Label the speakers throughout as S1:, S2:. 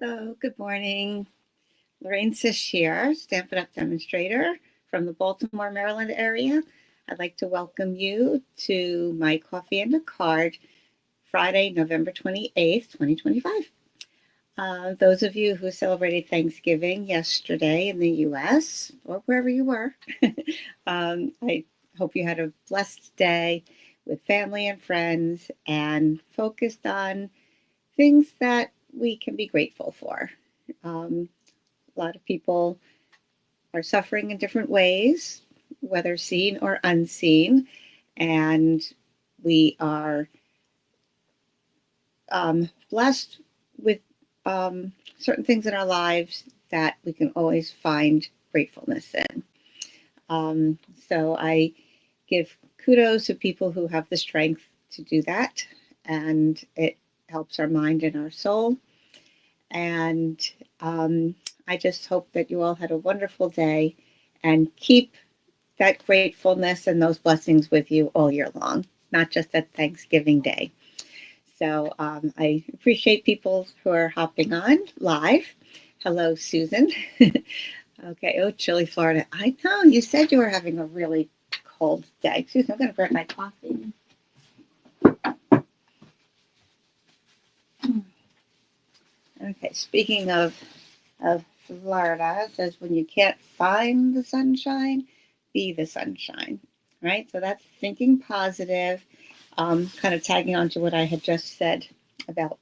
S1: Hello, good morning. Lorraine Sish here, Stampin Up demonstrator from the Baltimore, Maryland area. I'd like to welcome you to my Coffee and a Card, Friday, November 28th, 2025. Those of you who celebrated Thanksgiving yesterday in the US or wherever you were, I hope you had a blessed day with family and friends and focused on things that we can be grateful for. A lot of people are suffering in different ways, whether seen or unseen, and we are blessed with certain things in our lives that we can always find gratefulness in. So I give kudos to people who have the strength to do that, and it helps our mind and our soul. And I just hope that you all had a wonderful day and keep that gratefulness and those blessings with you all year long, not just at Thanksgiving Day. So I appreciate people who are hopping on live. Hello, Susan. Okay, oh, chilly Florida. I know, you said you were having a really cold day. Susan, I'm going to grab my coffee. Okay, speaking of Florida, it says when you can't find the sunshine, be the sunshine, right? So that's thinking positive, kind of tagging on to what I had just said about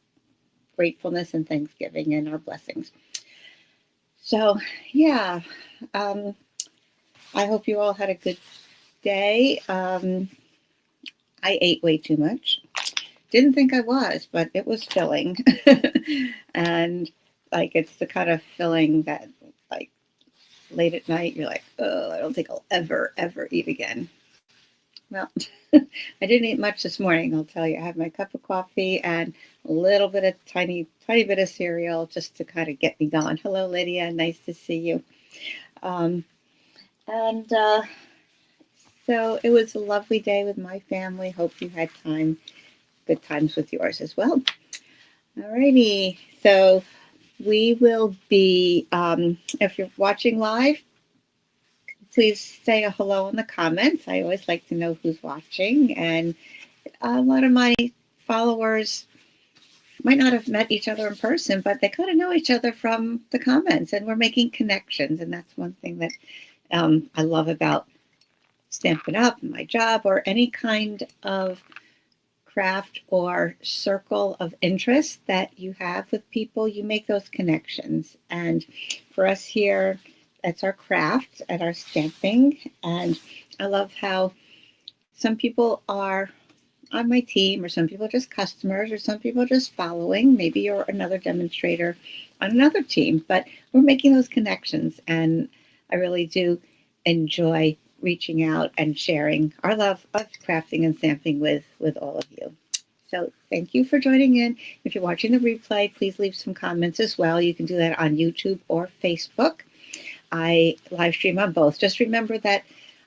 S1: gratefulness and Thanksgiving and our blessings. So, yeah, I hope you all had a good day. I ate way too much. Didn't think I was, but it was filling. And like, it's the kind of filling that like late at night, you're like, oh, I don't think I'll ever eat again. Well, I didn't eat much this morning, I'll tell you. I had my cup of coffee and a little bit of tiny bit of cereal just to kind of get me going. Hello, Lydia. Nice to see you. So it was a lovely day with my family. Hope you had good times with yours as well. Alrighty. So we will be, if you're watching live, please say a hello in the comments. I always like to know who's watching. And a lot of my followers might not have met each other in person, but they kind of know each other from the comments, and we're making connections. And that's one thing that I love about Stampin' Up, my job, or any kind of craft or circle of interest that you have with people. You make those connections. And for us here, that's our craft and our stamping. And I love how some people are on my team, or some people are just customers, or some people are just following. Maybe you're another demonstrator on another team, but we're making those connections. And I really do enjoy reaching out and sharing our love of crafting and stamping with all of you. So thank you for joining in. If you're watching the replay, please leave some comments as well. You can do that on YouTube or Facebook. I live stream on both. Just remember that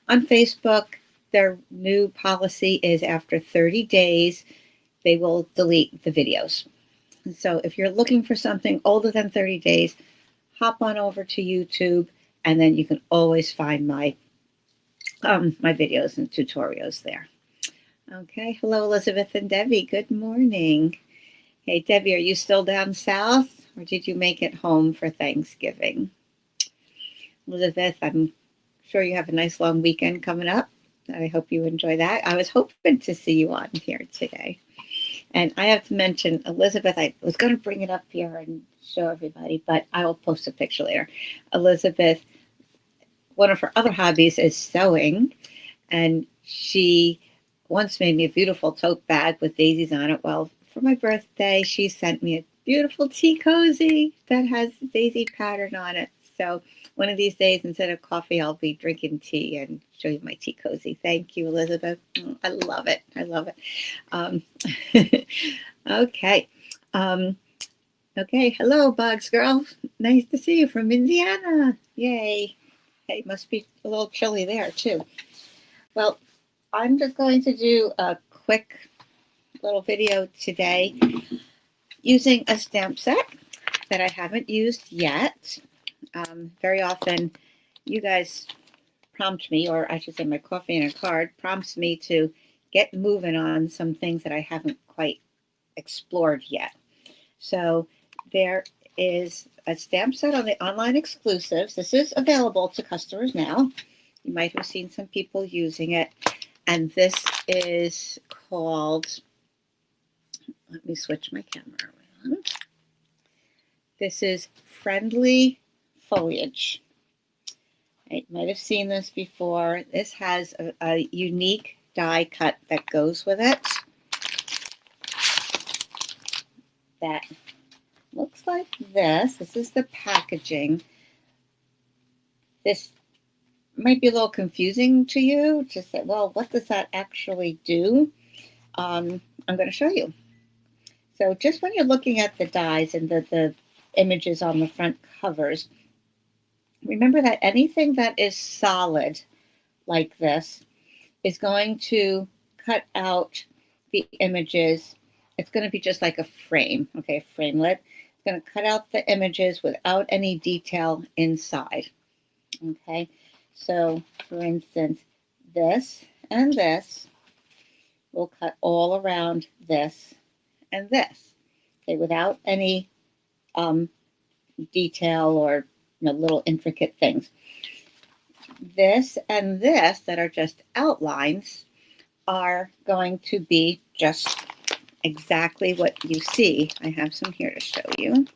S1: on Facebook, their new policy is after 30 days, they will delete the videos. So if you're looking for something older than 30 days, hop on over to YouTube, and then you can always find my videos and tutorials there. Okay, hello, Elizabeth and Debbie. Good morning. Hey, Debbie, are you still down south, or did you make it home for Thanksgiving? Elizabeth, I'm sure you have a nice long weekend coming up. I hope you enjoy that. I was hoping to see you on here today. And I have to mention, Elizabeth, I was going to bring it up here and show everybody, but I will post a picture later. Elizabeth, one of her other hobbies is sewing, and she once made me a beautiful tote bag with daisies on it. Well, for my birthday, she sent me a beautiful tea cozy that has daisy pattern on it. So one of these days, instead of coffee, I'll be drinking tea and show you my tea cozy. Thank you, Elizabeth. I love it. I love it. Okay. Okay. Hello, Bugs Girl. Nice to see you from Indiana. Yay. Hey, must be a little chilly there, too. Well, I'm just going to do a quick little video today using a stamp set. that I haven't used yet. Very often you guys prompt me, or I should say my coffee and a card prompts me to get moving on some things that I haven't quite explored yet. So there is a stamp set on the online exclusives. This is available to customers now. You might have seen some people using it. And this is called, let me switch my camera around. This is Friendly Foliage. You might have seen this before. This has a unique die cut that goes with it. That looks like this. This is the packaging. This might be a little confusing to you to say, well, what does that actually do? I'm going to show you. So just when you're looking at the dies and the images on the front covers, remember that anything that is solid like this is going to cut out the images. It's going to be just like a frame, okay, a framelit. It's going to cut out the images without any detail inside, okay? So, for instance, this and this will cut all around this and this, okay, without any detail or little intricate things. This and this that are just outlines are going to be just exactly what you see. I have some here to show you.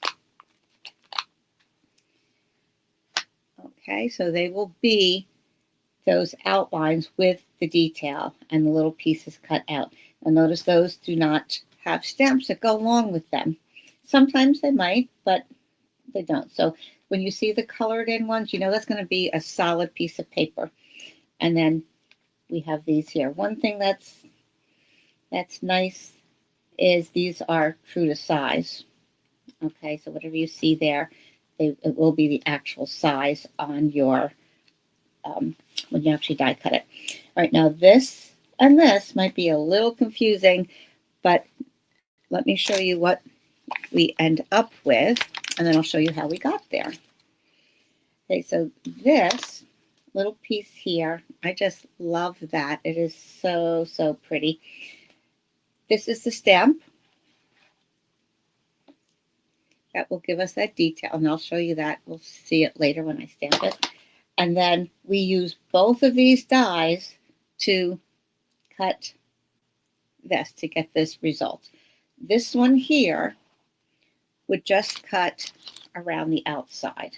S1: Okay, so they will be those outlines with the detail and the little pieces cut out. And notice those do not have stamps that go along with them. Sometimes they might, but they don't. So when you see the colored in ones, that's going to be a solid piece of paper. And then we have these here. One thing that's nice is these are true to size. Okay, so whatever you see there, it will be the actual size on your, when you actually die cut it. All right, now this and this might be a little confusing, but let me show you what we end up with, and then I'll show you how we got there. Okay, so this little piece here, I just love that. It is so, so pretty. This is the stamp that will give us that detail, and I'll show you that. We'll see it later when I stamp it. And then we use both of these dies to cut this, to get this result. This one here would just cut around the outside.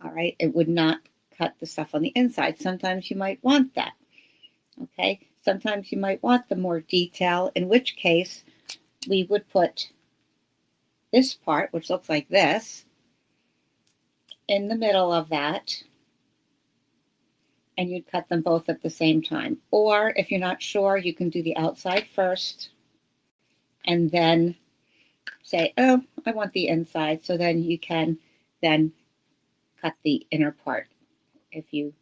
S1: All right, it would not cut the stuff on the inside. Sometimes you might want that. Okay, sometimes you might want the more detail, in which case we would put this part, which looks like this, in the middle of that, and you'd cut them both at the same time. Or if you're not sure, you can do the outside first and then say, oh, I want the inside. So then you can then cut the inner part if you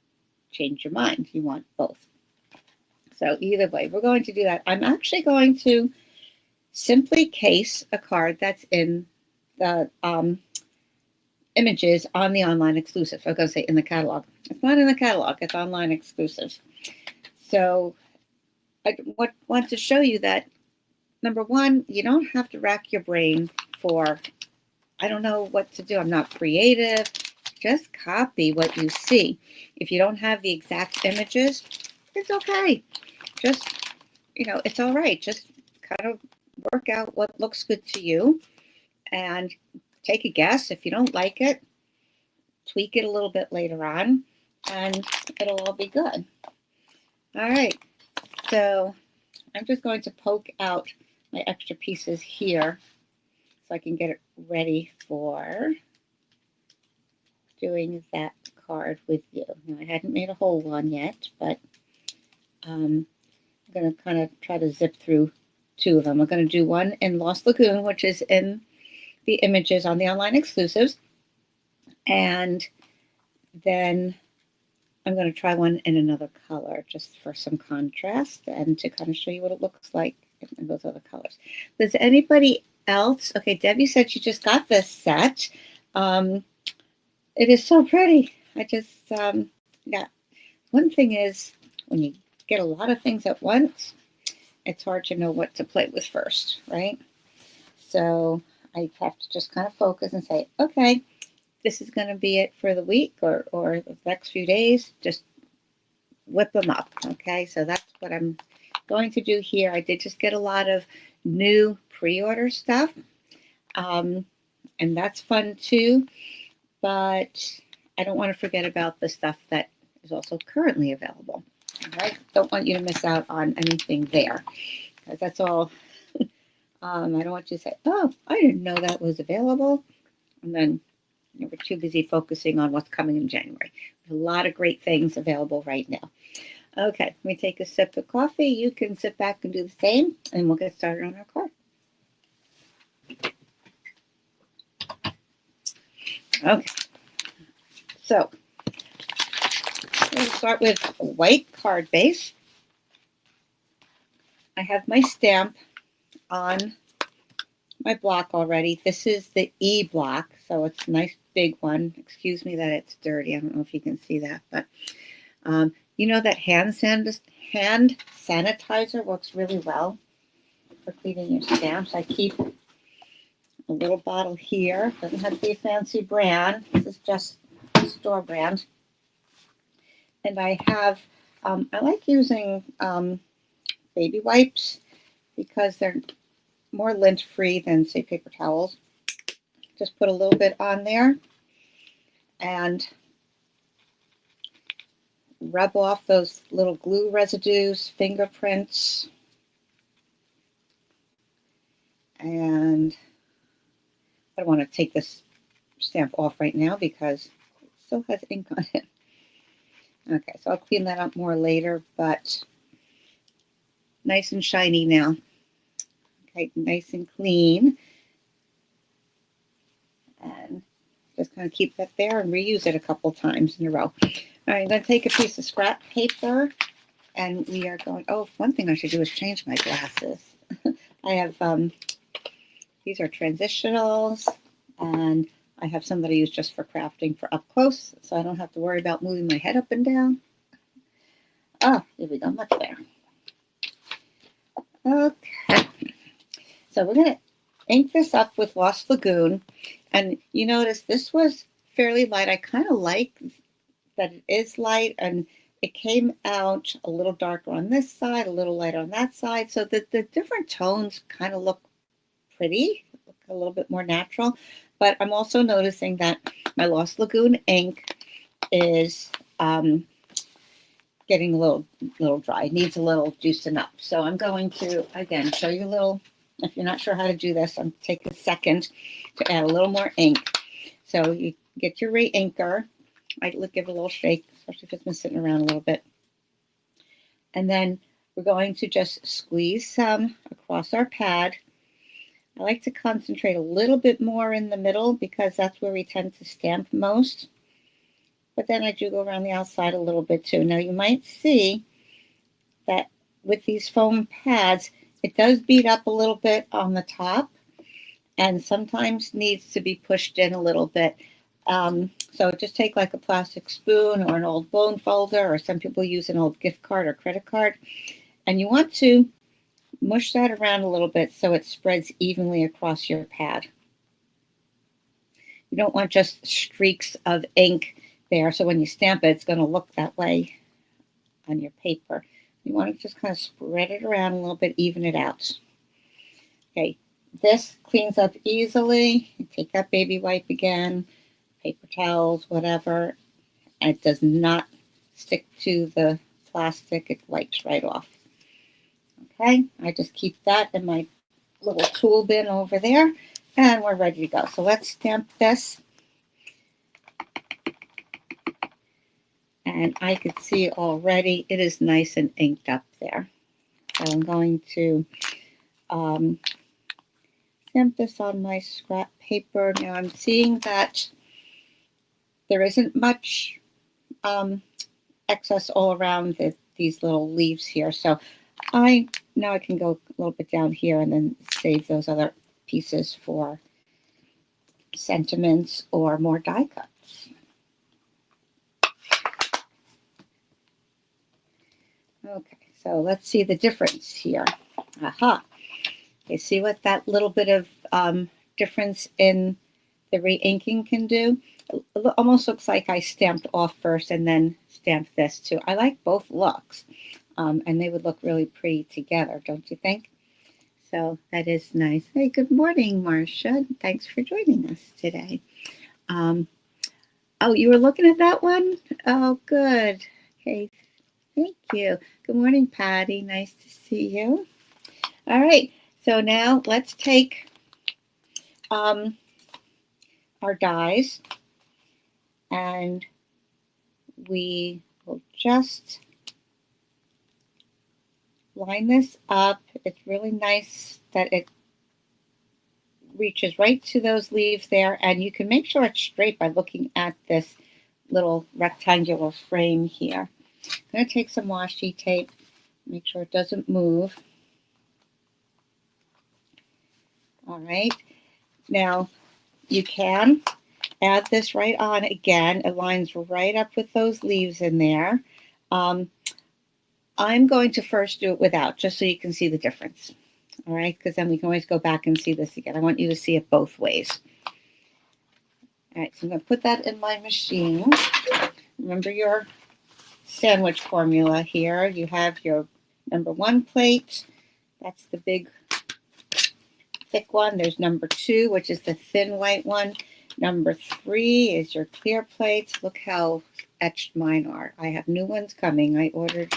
S1: change your mind. You want both. So either way, we're going to do that. I'm actually going to simply case a card that's in the images on the online exclusive. I was going to say in the catalog. It's not in the catalog. It's online exclusive. So I want to show you that, number one, you don't have to rack your brain for, I don't know what to do. I'm not creative. Just copy what you see. If you don't have the exact images, it's okay. Just, it's all right. Just kind of work out what looks good to you and take a guess. If you don't like it, tweak it a little bit later on, and it'll all be good. All right. So I'm just going to poke out my extra pieces here so I can get it ready for doing that card with you. Now, I hadn't made a whole one yet, but I'm going to kind of try to zip through two of them. I'm going to do one in Lost Lagoon, which is in the images on the online exclusives. And then I'm going to try one in another color just for some contrast and to kind of show you what it looks like in those other colors. Does anybody else? Okay, Debbie said she just got this set. It is so pretty. I just, yeah. One thing is, when you get a lot of things at once, it's hard to know what to play with first, right? So I have to just kind of focus and say, okay, this is going to be it for the week or the next few days. Just whip them up, okay? So that's what I'm going to do here. I did just get a lot of new pre-order stuff, and that's fun too, but I don't want to forget about the stuff that is also currently available, all right? Don't want you to miss out on anything there, because that's all. I don't want you to say, oh, I didn't know that was available, and then we're too busy focusing on what's coming in January. There's a lot of great things available right now. Okay, let me take a sip of coffee. You can sit back and do the same, and we'll get started on our card. Okay, so we'll start with a white card base. I have my stamp on my block already. This is the E block, so it's a nice big one. Excuse me that it's dirty. I don't know if you can see that, but you know that hand sanitizer works really well for cleaning your stamps. I keep a little bottle here. Doesn't have to be a fancy brand. This is just store brand. And I have, I like using baby wipes because they're more lint-free than, say, paper towels. Just put a little bit on there and rub off those little glue residues, fingerprints, and I don't want to take this stamp off right now because it still has ink on it. Okay, so I'll clean that up more later, but nice and shiny now. Okay, nice and clean. And just kind of keep that there and reuse it a couple times in a row. All right, I'm going to take a piece of scrap paper and we are going, oh, one thing I should do is change my glasses. I have, these are transitionals, and I have some that I use just for crafting for up close, so I don't have to worry about moving my head up and down. Oh, here we go, much better. Okay, so we're going to ink this up with Lost Lagoon, and you notice this was fairly light. I kind of like that it is light, and it came out a little darker on this side, a little lighter on that side, so that the different tones kind of look pretty, look a little bit more natural. But I'm also noticing that my Lost Lagoon ink is getting a little dry. It needs a little juicing up. So I'm going to, again, show you a little, if you're not sure how to do this, I'm take a second to add a little more ink. So you get your re-inker. I give it a little shake, especially if it's been sitting around a little bit. And then we're going to just squeeze some across our pad. I like to concentrate a little bit more in the middle because that's where we tend to stamp most. But then I do go around the outside a little bit too. Now you might see that with these foam pads, it does beat up a little bit on the top and sometimes needs to be pushed in a little bit. So just take like a plastic spoon or an old bone folder, or some people use an old gift card or credit card. And you want to mush that around a little bit so it spreads evenly across your pad. You don't want just streaks of ink there, so when you stamp it, it's going to look that way on your paper. You want to just kind of spread it around a little bit, even it out. Okay, this cleans up easily. You take that baby wipe again, paper towels, whatever, and it does not stick to the plastic. It wipes right off. Okay, I just keep that in my little tool bin over there, and we're ready to go. So let's stamp this. And I could see already it is nice and inked up there. So I'm going to stamp this on my scrap paper. Now I'm seeing that there isn't much excess all around these little leaves here. So now I can go a little bit down here and then save those other pieces for sentiments or more die cuts. Okay, so let's see the difference here. Aha. Okay, see what that little bit of difference in the re-inking can do? It almost looks like I stamped off first and then stamped this too. I like both looks, and they would look really pretty together, don't you think? So that is nice. Hey, good morning, Marcia. Thanks for joining us today. Oh, you were looking at that one? Oh, good. Okay, thank you. Good morning, Patty. Nice to see you. All right, so now let's take our dies, and we will just line this up. It's really nice that it reaches right to those leaves there, and you can make sure it's straight by looking at this little rectangular frame here. I'm going to take some washi tape, make sure it doesn't move. All right, now you can add this right on again. It lines right up with those leaves in there. I'm going to first do it without, just so you can see the difference. All right, because then we can always go back and see this again. I want you to see it both ways. All right, so I'm going to put that in my machine. Remember your sandwich formula here. You have your number 1 plate. That's the big, thick one. There's number 2, which is the thin white one. Number 3 is your clear plates. Look how etched mine are. I have new ones coming. I ordered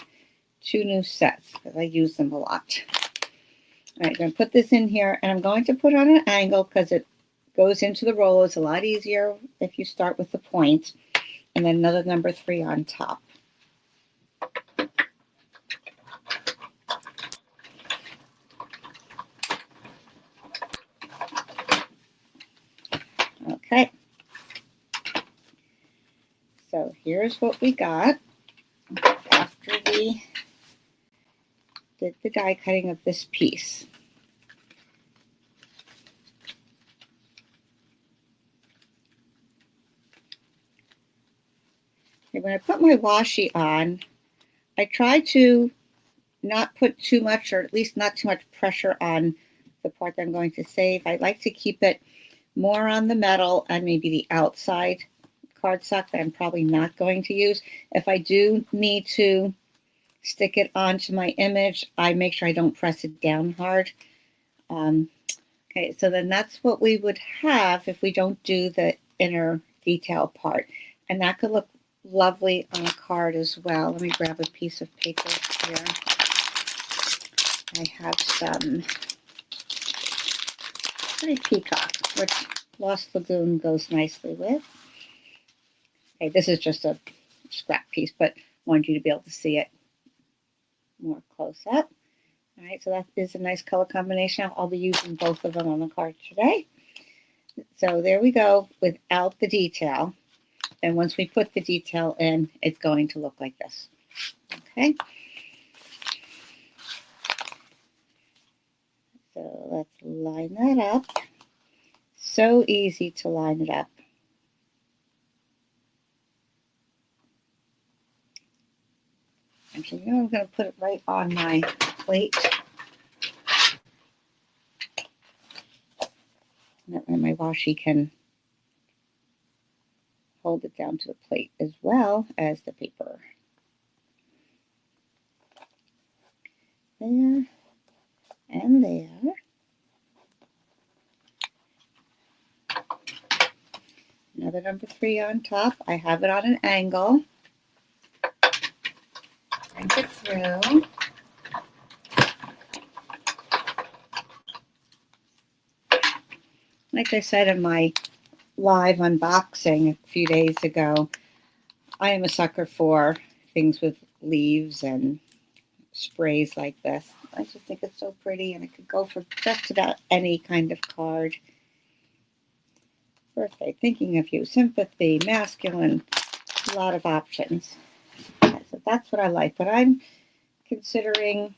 S1: 2 new sets because I use them a lot. All right, I'm going to put this in here, and I'm going to put on an angle because it goes into the roll. It's a lot easier if you start with the point, and then another number 3 on top. Okay, so here's what we got after we did the die cutting of this piece. Okay, when I put my washi on, I try to not put too much, or at least not too much pressure on the part that I'm going to save. I like to keep it more on the metal and maybe the outside cardstock that I'm probably not going to use. If I do need to stick it onto my image, I make sure I don't press it down hard. Okay, so then that's what we would have if we don't do the inner detail part. And that could look lovely on a card as well. Let me grab a piece of paper here. I have some pretty peacock, which Lost Lagoon goes nicely with. Okay, this is just a scrap piece, but I wanted you to be able to see it more close up. All right, so that is a nice color combination. I'll be using both of them on the card today. So there we go without the detail. And once we put the detail in, it's going to look like this. Okay. So let's line that up. So easy to line it up. Actually, I'm going to put it right on my plate. That way my washi can hold it down to the plate as well as the paper. There and there. Another number 3 on top. I have it on an angle. Crank it through. Like I said in my live unboxing a few days ago, I am a sucker for things with leaves and sprays like this. I just think it's so pretty, and it could go for just about any kind of card. Birthday, thinking of you, sympathy, masculine, a lot of options. So that's what I like. But I'm considering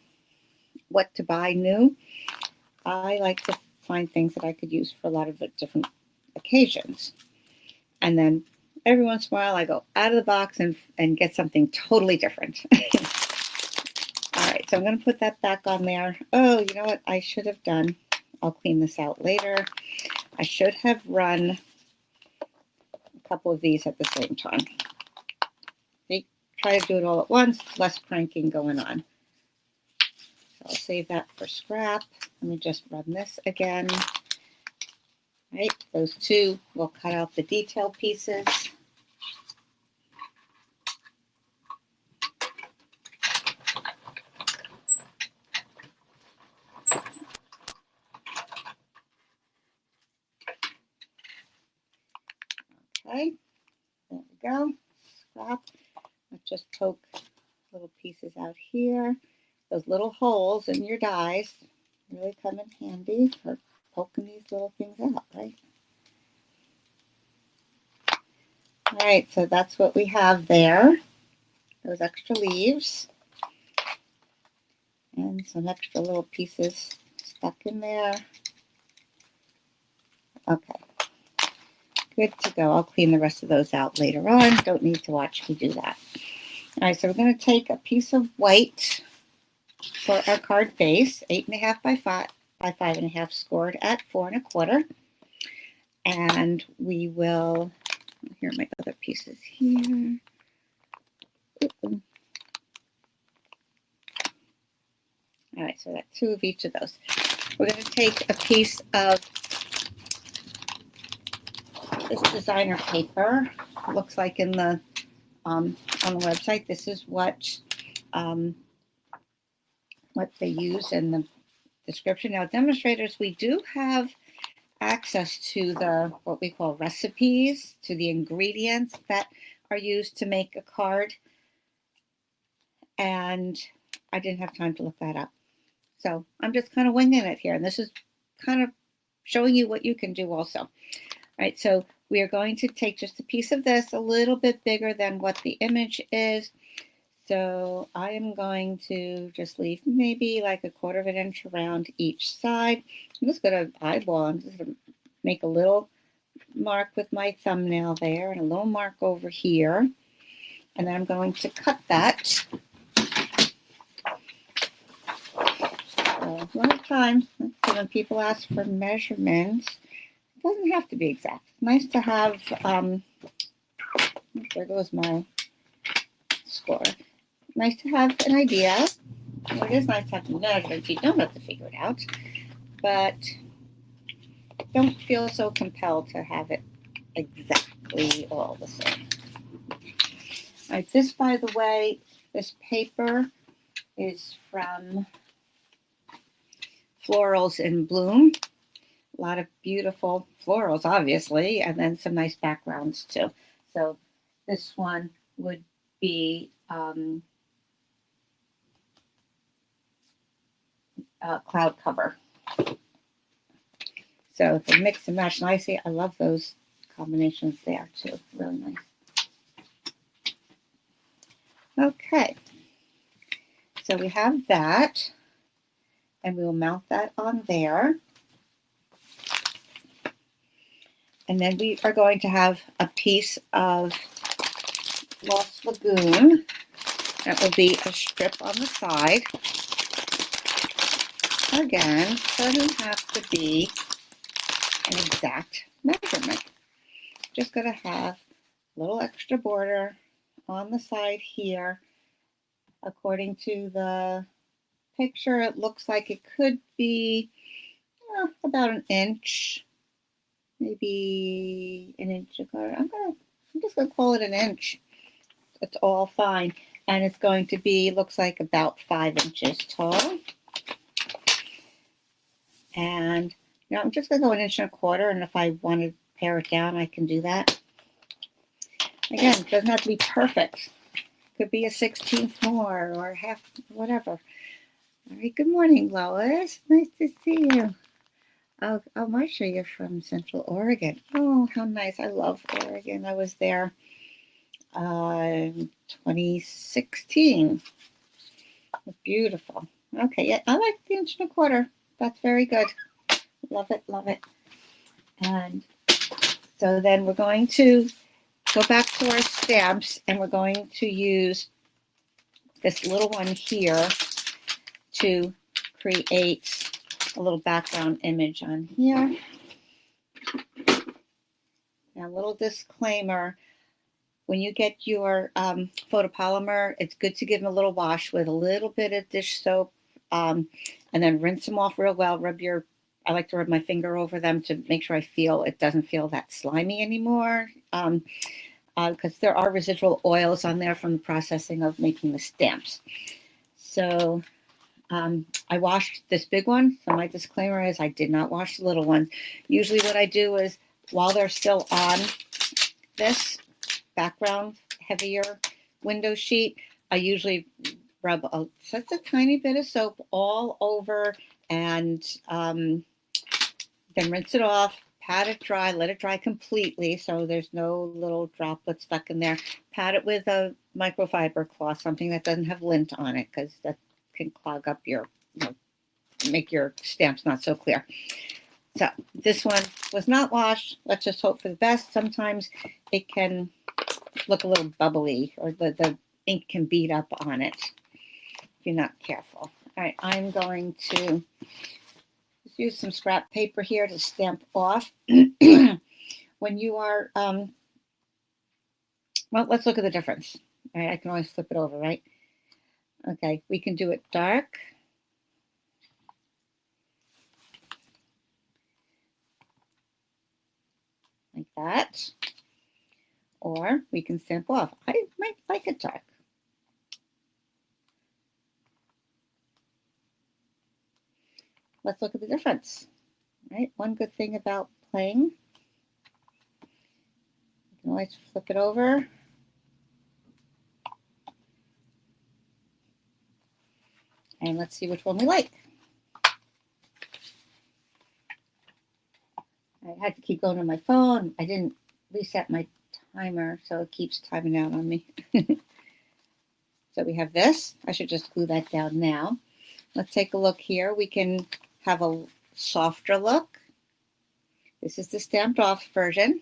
S1: what to buy new. I like to find things that I could use for a lot of different occasions. And then every once in a while I go out of the box and get something totally different. All right, so I'm going to put that back on there. Oh, you know what I should have done? I'll clean this out later. I should have run a couple of these at the same time. See, try to do it all at once, less cranking going on. So I'll save that for scrap. Let me just run this again. All right, those two, we'll cut out the detail pieces. Okay, there we go. Scrap. Let's just poke little pieces out here. Those little holes in your dies really come in handy for poking these little things out, right? All right, so that's what we have there. Those extra leaves. And some extra little pieces stuck in there. Okay. Good to go. I'll clean the rest of those out later on. Don't need to watch me do that. All right, so we're going to take a piece of white for our card base, 8.5 by 5.5, scored at 4 1/4. And we will, here are my other pieces here. All right, so that's 2 of each of those. We're going to take a piece of this designer paper. It looks like in the on the website, this is what they use in the description. Now, demonstrators, we do have access to the what we call recipes, to the ingredients that are used to make a card, and I didn't have time to look that up. So I'm just kind of winging it here, and this is kind of showing you what you can do also. All right, so we are going to take just a piece of this, a little bit bigger than what the image is. So I am going to just leave maybe like 1/4 inch around each side. I'm just going to eyeball. I'm just going to make a little mark with my thumbnail there and a little mark over here. And then I'm going to cut that. So a lot of times when people ask for measurements, it doesn't have to be exact. It's nice to have, there goes my score. Nice to have an idea. It is nice to have the measurements. You don't have to figure it out, but don't feel so compelled to have it exactly all the same. All right, this, by the way, this paper is from Florals in Bloom. A lot of beautiful florals, obviously, and then some nice backgrounds too. So this one would be cloud cover. So they mix and match nicely. I love those combinations there too. Really nice. Okay. So we have that, and we will mount that on there. And then we are going to have a piece of Lost Lagoon. That will be a strip on the side. Again, doesn't have to be an exact measurement. Just going to have a little extra border on the side here. According to the picture, it looks like it could be about 1 inch, maybe 1 inch. I'm just going to call it 1 inch. It's all fine. And it's going to be, looks like about 5 inches tall. And I'm just going to go 1 1/4 inch, and if I want to pare it down, I can do that. Again, it doesn't have to be perfect. It could be a 1/16 more or half, whatever. All right, good morning, Lois. Nice to see you. Oh, Marcia, you're from Central Oregon. Oh, how nice. I love Oregon. I was there in 2016. Beautiful. Okay, yeah, I like the 1 1/4 inch. That's very good. Love it, love it. And so then we're going to go back to our stamps, and we're going to use this little one here to create a little background image on here. Now, a little disclaimer, when you get your photopolymer, it's good to give them a little wash with a little bit of dish soap, and then rinse them off real well. I like to rub my finger over them to make sure it doesn't feel that slimy anymore, because there are residual oils on there from the processing of making the stamps. So I washed this big one. So my disclaimer is I did not wash the little ones. Usually what I do is while they're still on this background heavier window sheet, I usually rub just a tiny bit of soap all over, and then rinse it off, pat it dry, let it dry completely so there's no little droplets stuck in there. Pat it with a microfiber cloth, something that doesn't have lint on it, because that can clog up make your stamps not so clear. So this one was not washed. Let's just hope for the best. Sometimes it can look a little bubbly, or the ink can bead up on it if you're not careful. All right, I'm going to use some scrap paper here to stamp off. When you are, well, let's look at the difference. All right, I can always flip it over, right? Okay, we can do it dark. Like that. Or we can stamp off. I might like it dark. Let's look at the difference. Right? One good thing about playing, you can always flip it over. And let's see which one we like. I had to keep going on my phone. I didn't reset my timer, so it keeps timing out on me. So we have this. I should just glue that down now. Let's take a look here. We can have a softer look. This is the stamped off version.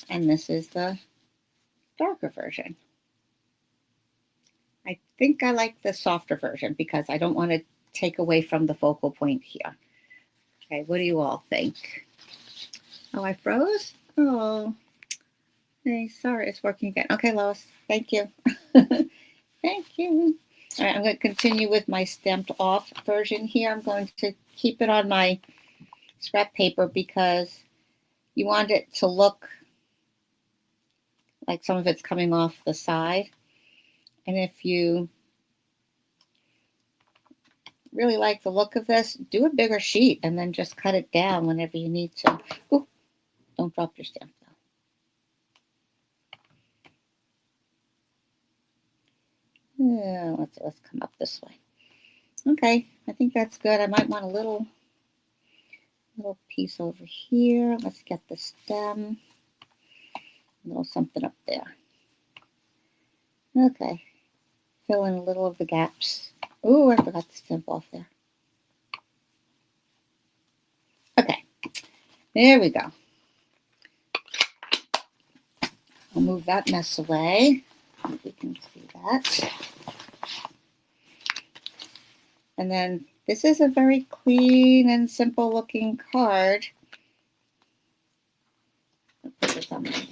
S1: And this is the darker version. I think I like the softer version because I don't want to take away from the focal point here. Okay, what do you all think? Oh, I froze? Oh, hey, sorry, it's working again. Okay, Lois, thank you. Thank you. All right, I'm going to continue with my stamped off version here. I'm going to keep it on my scrap paper because you want it to look like some of it's coming off the side. And if you really like the look of this, do a bigger sheet and then just cut it down whenever you need to. Ooh, don't drop your stamp though. Yeah, let's come up this way. Okay, I think that's good. I might want a little piece over here. Let's get the stem. A little something up there. Okay, fill in a little of the gaps. Oh, I forgot to stamp off there. Okay, there we go. I'll move that mess away. We can see that. And then this is a very clean and simple looking card. I'll put this on my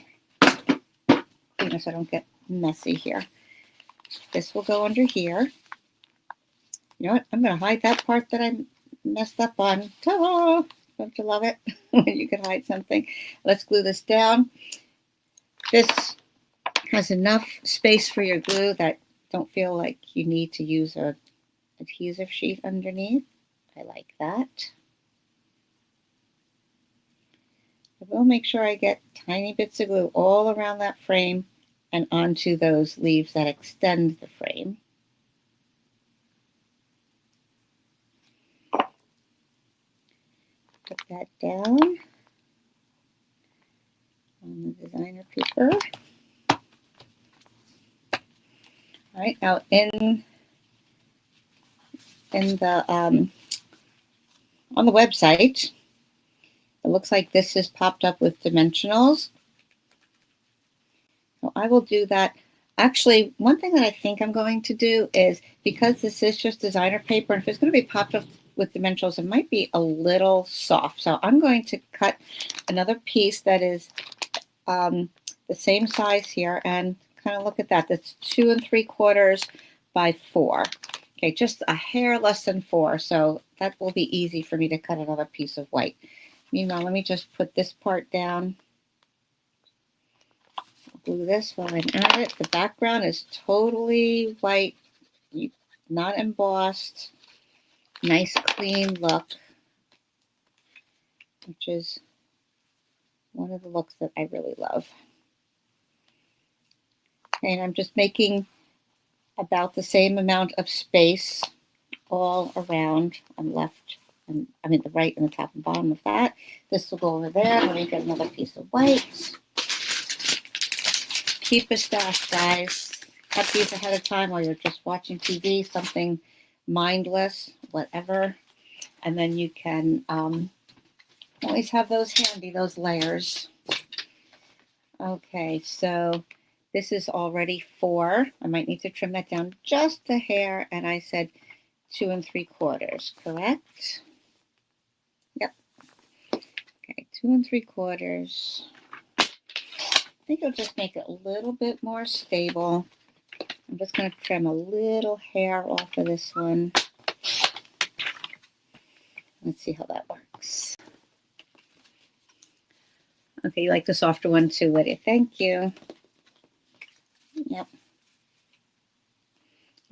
S1: so I don't get messy here. This will go under here. You know what? I'm going to hide that part that I messed up on. Ta-da! Don't you love it when you can hide something? Let's glue this down. This has enough space for your glue that don't feel like you need to use a adhesive sheet underneath. I like that. I will make sure I get tiny bits of glue all around that frame and onto those leaves that extend the frame. Put that down on the designer paper. All right, now in the on the website. It looks like this is popped up with dimensionals. So I will do that. Actually, one thing that I think I'm going to do is, because this is just designer paper, and if it's going to be popped up with dimensionals, it might be a little soft. So I'm going to cut another piece that is the same size here, and kind of look at that. That's 2 3/4 by 4. Okay, just a hair less than 4. So that will be easy for me to cut another piece of white. Meanwhile, let me just put this part down. Glue this while I'm at it. The background is totally white, not embossed. Nice, clean look, which is one of the looks that I really love. And I'm just making about the same amount of space all around on left, and I mean the right and the top and bottom of that. This will go over there. Let me get another piece of white. Keep a stash, guys. Cut these ahead of time while you're just watching TV, something mindless, whatever. And then you can always have those handy, those layers. Okay, so this is already 4. I might need to trim that down just a hair. And I said 2 3/4, correct? Yep. Okay, 2 3/4. I think it'll just make it a little bit more stable. I'm just going to trim a little hair off of this one. Let's see how that works. Okay, you like the softer one too, Lydia. Thank you. Yep.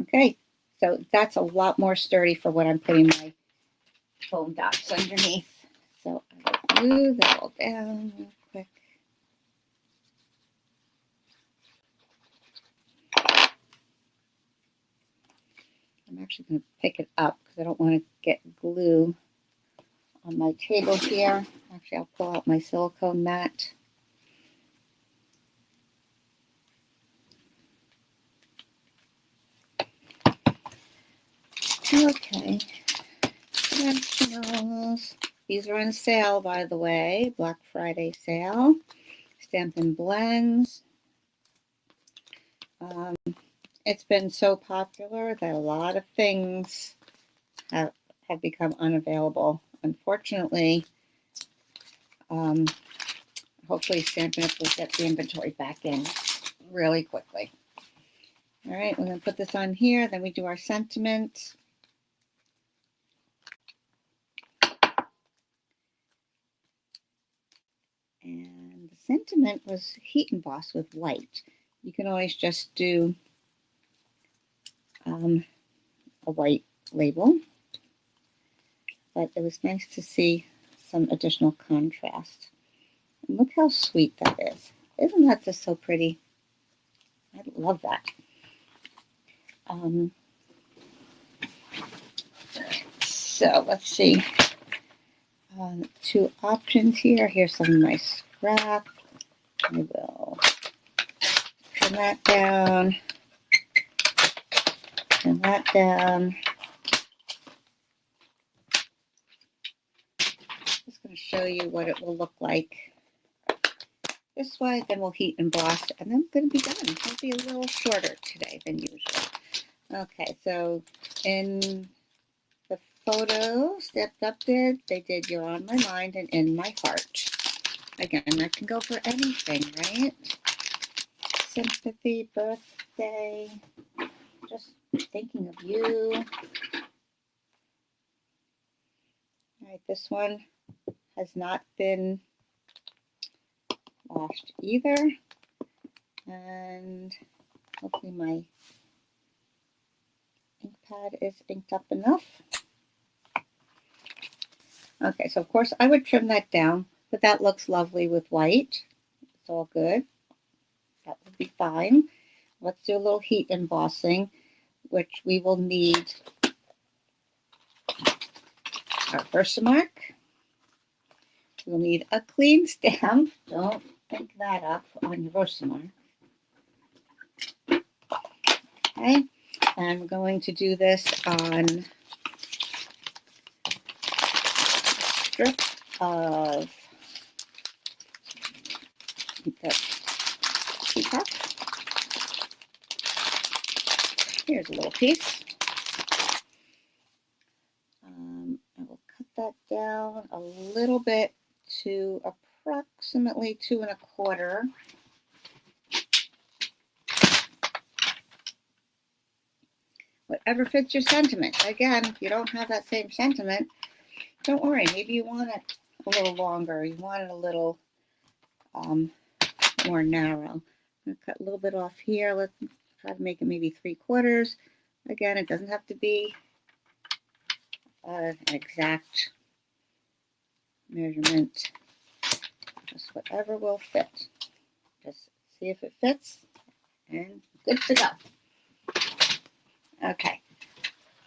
S1: Okay, so that's a lot more sturdy for what I'm putting my foam dots underneath. So I will glue that all down real quick. I'm actually going to pick it up because I don't want to get glue on my table here. Actually, I'll pull out my silicone mat. Okay. Dimensionals. These are on sale, by the way. Black Friday sale. Stampin' Blends. It's been so popular that a lot of things have become unavailable. Unfortunately, hopefully Stampin' Up will get the inventory back in really quickly. All right, we're going to put this on here. Then we do our sentiment. And the sentiment was heat embossed with white. You can always just do a white label, but it was nice to see some additional contrast. And look how sweet that is. Isn't that just so pretty? I love that. So let's see. 2 options here. Here's some of my scrap. I will trim that down. Trim that down. Just going to show you what it will look like this way. Then we'll heat emboss, and then I'm going to be done. It'll be a little shorter today than usual. Okay, so in the photo Stampin' Up did, they did You're on My Mind and In My Heart. Again, that can go for anything, right? Sympathy, birthday, just thinking of you. All right, this one has not been washed either. And hopefully my ink pad is inked up enough. Okay, so of course I would trim that down, but that looks lovely with white. It's all good. That would be fine. Let's do a little heat embossing, which we will need our Versamark. We'll need a clean stamp. Don't pick that up on your Versamark. Okay, and we're going to do this on strip of the peacock. Here's a little piece. I will cut that down a little bit to approximately 2 1/4. Whatever fits your sentiment. Again, if you don't have that same sentiment, don't worry. Maybe you want it a little longer. You want it a little more narrow. I'm going to cut a little bit off here. Let's try to make it maybe 3/4. Again, it doesn't have to be an exact measurement. Just whatever will fit. Just see if it fits and good to go. Okay,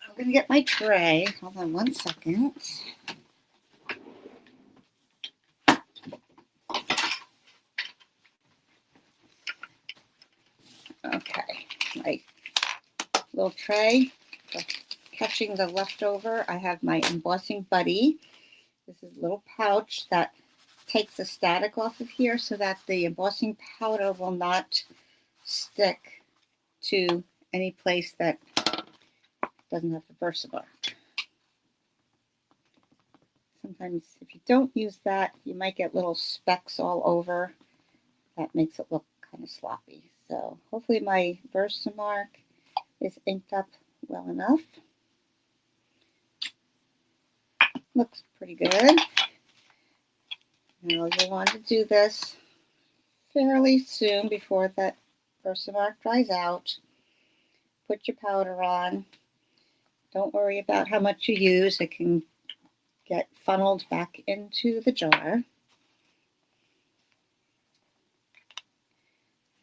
S1: I'm going to get my tray. Hold on 1 second. Okay, my little tray for catching the leftover. I have my embossing buddy. This is a little pouch that takes the static off of here so that the embossing powder will not stick to any place that doesn't have the Versamark. Sometimes if you don't use that, you might get little specks all over. That makes it look kind of sloppy. So hopefully my Versamark is inked up well enough. Looks pretty good. Now you'll want to do this fairly soon before that Versamark dries out. Put your powder on. Don't worry about how much you use. It can get funneled back into the jar.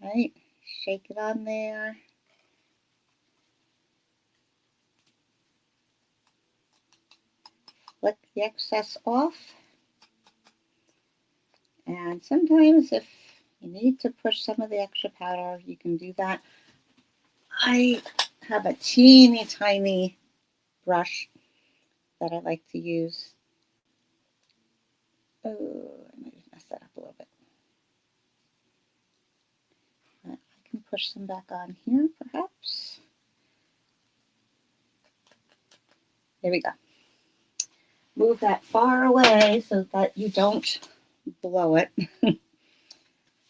S1: Right, shake it on there. Flick the excess off. And sometimes if you need to push some of the extra powder, you can do that. I have a teeny tiny brush that I like to use. Oh, I might have messed that up a little bit. I can push some back on here, perhaps. There we go. Move that far away so that you don't blow it,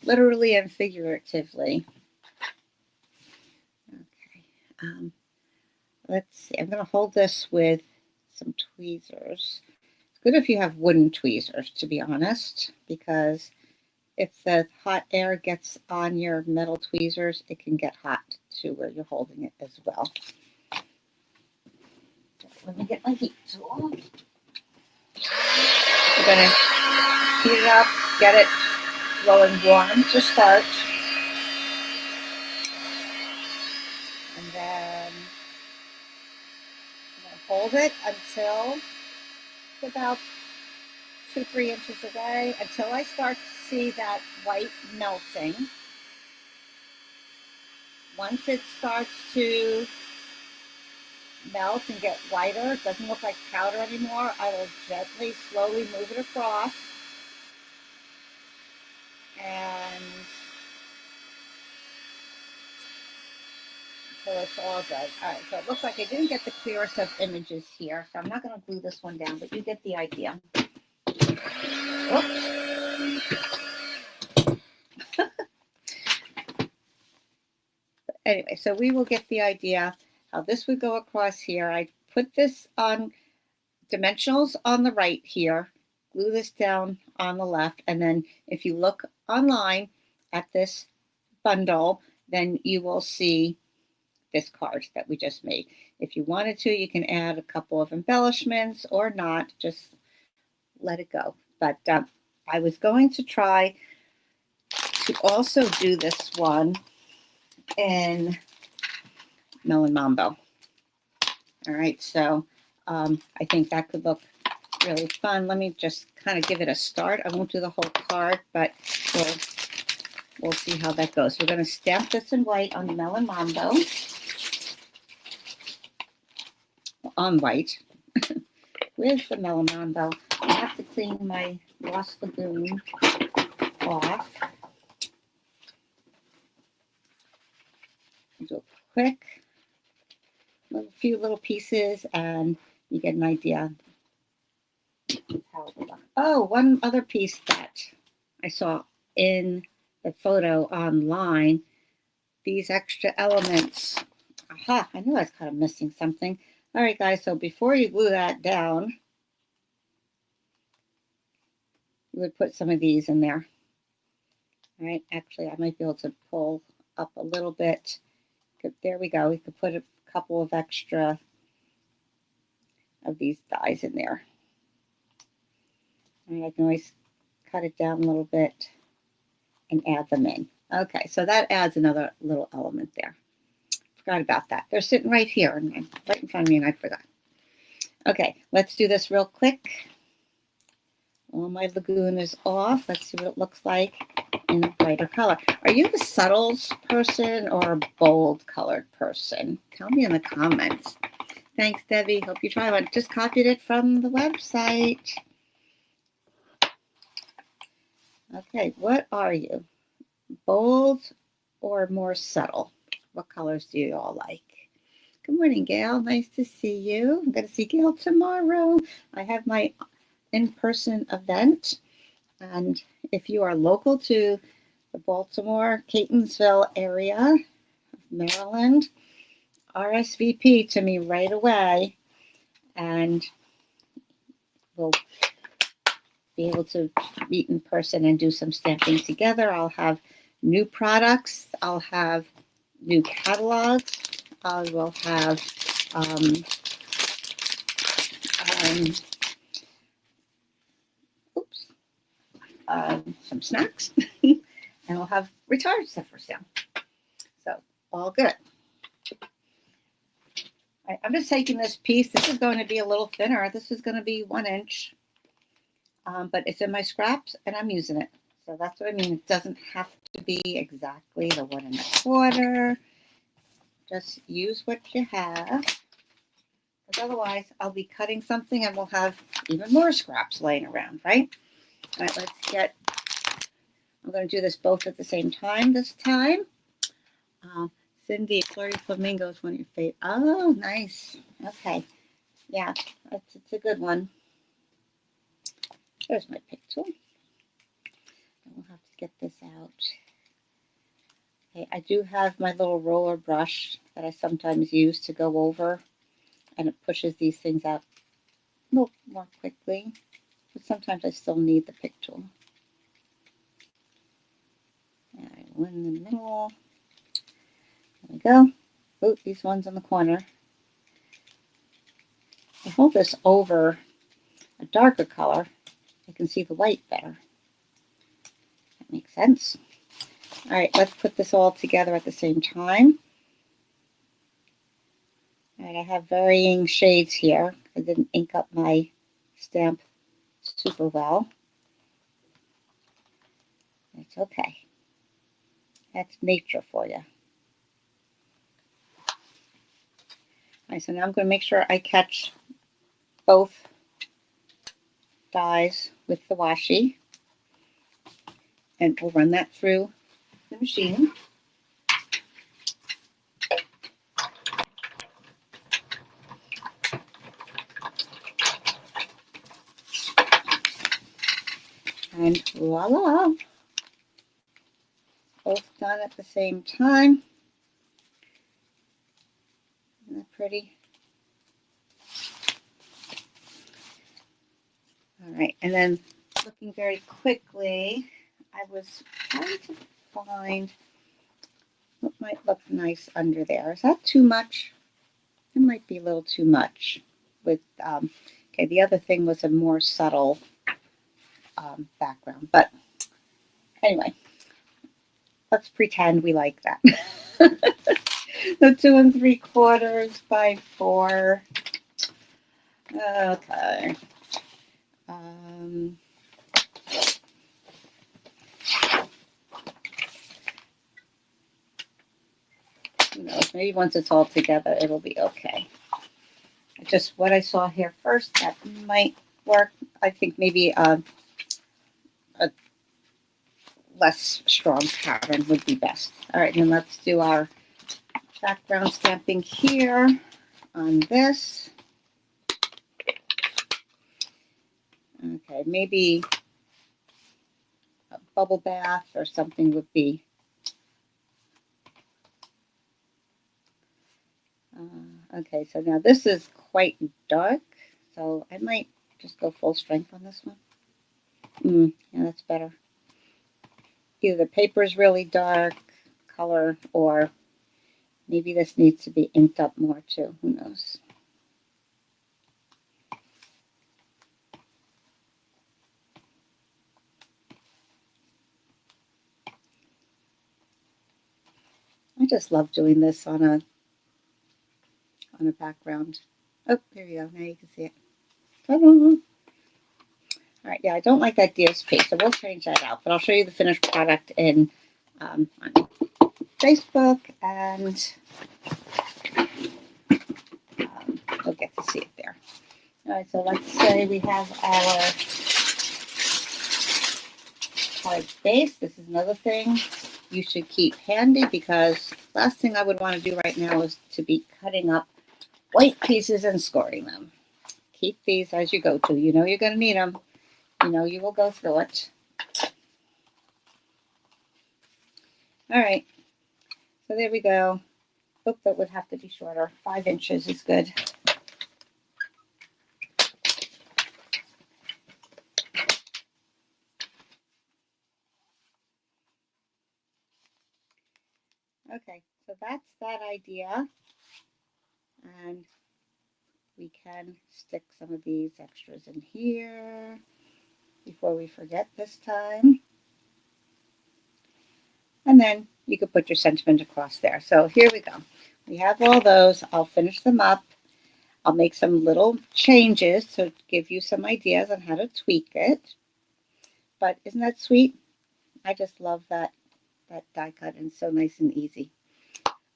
S1: literally and figuratively. Okay. Let's see. I'm going to hold this with some tweezers. It's good if you have wooden tweezers, to be honest, because if the hot air gets on your metal tweezers, it can get hot to where you're holding it as well. Let me get my heat tool. We're going to heat it up, get it blowing warm to start. And then I'm going to hold it until it's about 2-3 inches away, until I start to see that white melting. Once it starts to melt and get whiter, it doesn't look like powder anymore, I will gently, slowly move it across. And until it's all good. All right, so it looks like I didn't get the clearest of images here, so I'm not going to glue this one down, but you get the idea. Oops. Anyway, so we will get the idea how this would go across here. I put this on dimensionals on the right here, glue this down on the left, and then if you look online at this bundle, then you will see this card that we just made. If you wanted to, you can add a couple of embellishments or not, just let it go. But I was going to try to also do this one in Melon Mambo. All right, so I think that could look really fun. Let me just kind of give it a start. I won't do the whole card, but we'll see how that goes. We're going to stamp this in white on Melon Mambo. On white, Where's the melamine? I have to clean my Lost Lagoon off. Do a quick few little pieces, and you get an idea how it will look. Oh, one other piece that I saw in the photo online, these extra elements. Aha, I knew I was kind of missing something. All right, guys, so before you glue that down, you would put some of these in there. All right, actually, I might be able to pull up a little bit. There we go. We could put a couple of extra of these dies in there. And I can always cut it down a little bit and add them in. Okay, so that adds another little element there. Forgot about that. They're sitting right here, and right in front of me, and I forgot. Okay, let's do this real quick. Well, my lagoon is off. Let's see what it looks like in a brighter color. Are you a subtles person or a bold colored person? Tell me in the comments. Thanks, Debbie. Hope you try one. Just copied it from the website. Okay, what are you? Bold or more subtle? What colors do you all like? Good morning, Gail. Nice to see you. I'm going to see Gail tomorrow. I have my in-person event, and if you are local to the Baltimore, Catonsville area, Maryland, RSVP to me right away, and we'll be able to meet in person and do some stamping together. I'll have new products. I'll have new catalogs. I will have some snacks, and we'll have retired stuff for sale. So all good. Right, I'm just taking this piece. This is going to be a little thinner. This is going to be 1 inch, but it's in my scraps, and I'm using it. So that's what I mean. It doesn't have to be exactly the 1 1/4. Just use what you have, because otherwise I'll be cutting something and we'll have even more scraps laying around, right? All right, let's get, I'm going to do this both at the same time this time. Cindy, Flirty Flamingo is one of your favorite. Oh, nice. Okay. Yeah, it's a good one. There's my pick tool. We'll have to get this out. Okay, I do have my little roller brush that I sometimes use to go over, and it pushes these things out a little more quickly. But sometimes I still need the pick tool. All right, one in the middle. There we go. Oh, these ones in the corner. I hold this over a darker color. I can see the white better. That makes sense. All right, let's put this all together at the same time. All right, I have varying shades here. I didn't ink up my stamp super well. It's okay. That's nature for you. All right, so now I'm going to make sure I catch both dies with the washi, and we'll run that through the machine. And voila, both done at the same time. Isn't that pretty? All right, and then looking very quickly, I was trying to find what might look nice under there. Is that too much? It might be a little too much. With okay, the other thing was a more subtle background, but anyway, let's pretend we like that. The 2 3/4 by 4. Okay. Who knows? Maybe once it's all together, it'll be okay. I just what I saw here first. That might work. I think maybe a less strong pattern would be best. All right, then let's do our background stamping here on this. Okay, maybe a bubble bath or something would be. Okay, so now this is quite dark, so I might just go full strength on this one. Yeah, that's better. Either the paper is really dark color, or maybe this needs to be inked up more too. Who knows? I just love doing this on a background. Oh, there you go. Now you can see it. Ta-da! All right, yeah, I don't like that DSP, so we'll change that out. But I'll show you the finished product in on Facebook, and you'll get to see it there. All right, so let's say we have our card base. This is another thing you should keep handy, because last thing I would want to do right now is to be cutting up white pieces and scoring them. Keep these as you go to. You know you're going to need them. You know you will go through it. All right. So there we go. Oh, that would have to be shorter. 5 inches is good. Okay, so that's that idea. And we can stick some of these extras in here before we forget this time. And then you could put your sentiment across there. So here we go. We have all those. I'll finish them up. I'll make some little changes to give you some ideas on how to tweak it. But isn't that sweet? I just love that die cut, and so nice and easy.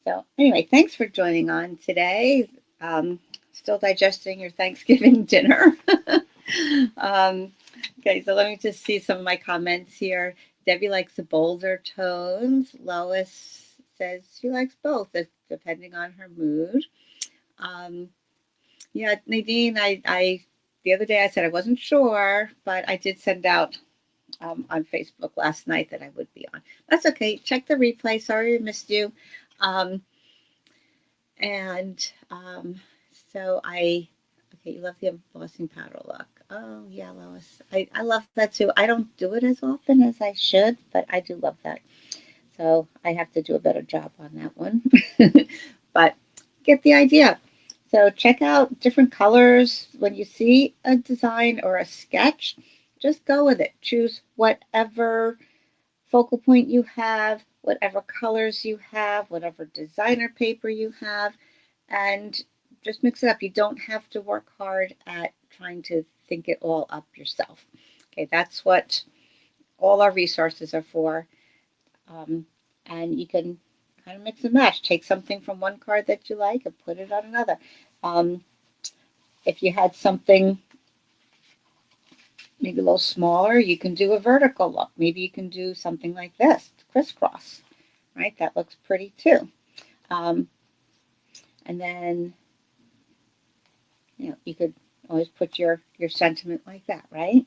S1: So anyway, thanks for joining on today. Still digesting your Thanksgiving dinner. Okay, so let me just see some of my comments here. Debbie likes the bolder tones. Lois says she likes both, depending on her mood. Yeah, Nadine, I the other day I said I wasn't sure, but I did send out on Facebook last night that I would be on. That's okay. Check the replay. Sorry I missed you. So okay, you love the embossing powder look. Oh, yeah, Lois. I love that too. I don't do it as often as I should, but I do love that. So I have to do a better job on that one. But get the idea. So check out different colors. When you see a design or a sketch, just go with it. Choose whatever focal point you have, whatever colors you have, whatever designer paper you have, and just mix it up. You don't have to work hard at trying to think it all up yourself. Okay, that's what all our resources are for. And you can kind of mix and match. Take something from one card that you like and put it on another. If you had something maybe a little smaller, you can do a vertical look. Maybe you can do something like this, crisscross, right? That looks pretty too. And then, you could always put your sentiment like that, right?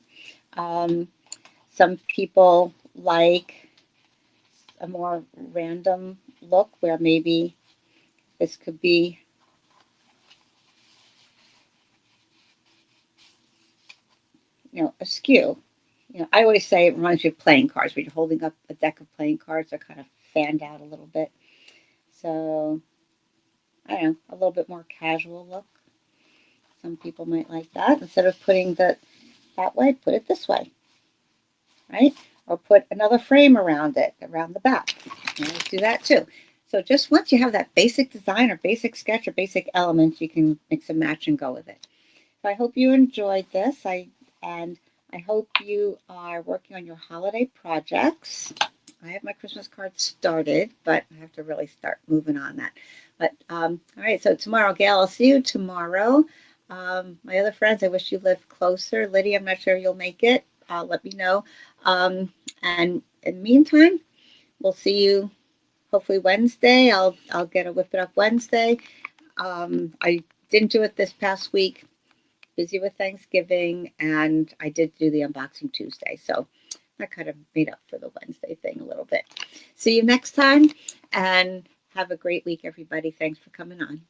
S1: Some people like a more random look where maybe this could be askew. I always say it reminds me of playing cards. When you're holding up a deck of playing cards, they're kind of fanned out a little bit. So, I don't know, a little bit more casual look. Some people might like that. Instead of putting that way, put it this way, right? Or put another frame around it, around the back. Do that too. So just once you have that basic design or basic sketch or basic elements, you can mix and match and go with it. So I hope you enjoyed this. And I hope you are working on your holiday projects. I have my Christmas cards started, but I have to really start moving on that. But all right, so tomorrow, Gail, I'll see you tomorrow. My other friends, I wish you lived closer. Lydia, I'm not sure you'll make it. Let me know. And in the meantime, we'll see you hopefully Wednesday. I'll get a Whip It Up Wednesday. I didn't do it this past week. Busy with Thanksgiving, and I did do the unboxing Tuesday. So I kind of made up for the Wednesday thing a little bit. See you next time, and have a great week, everybody. Thanks for coming on.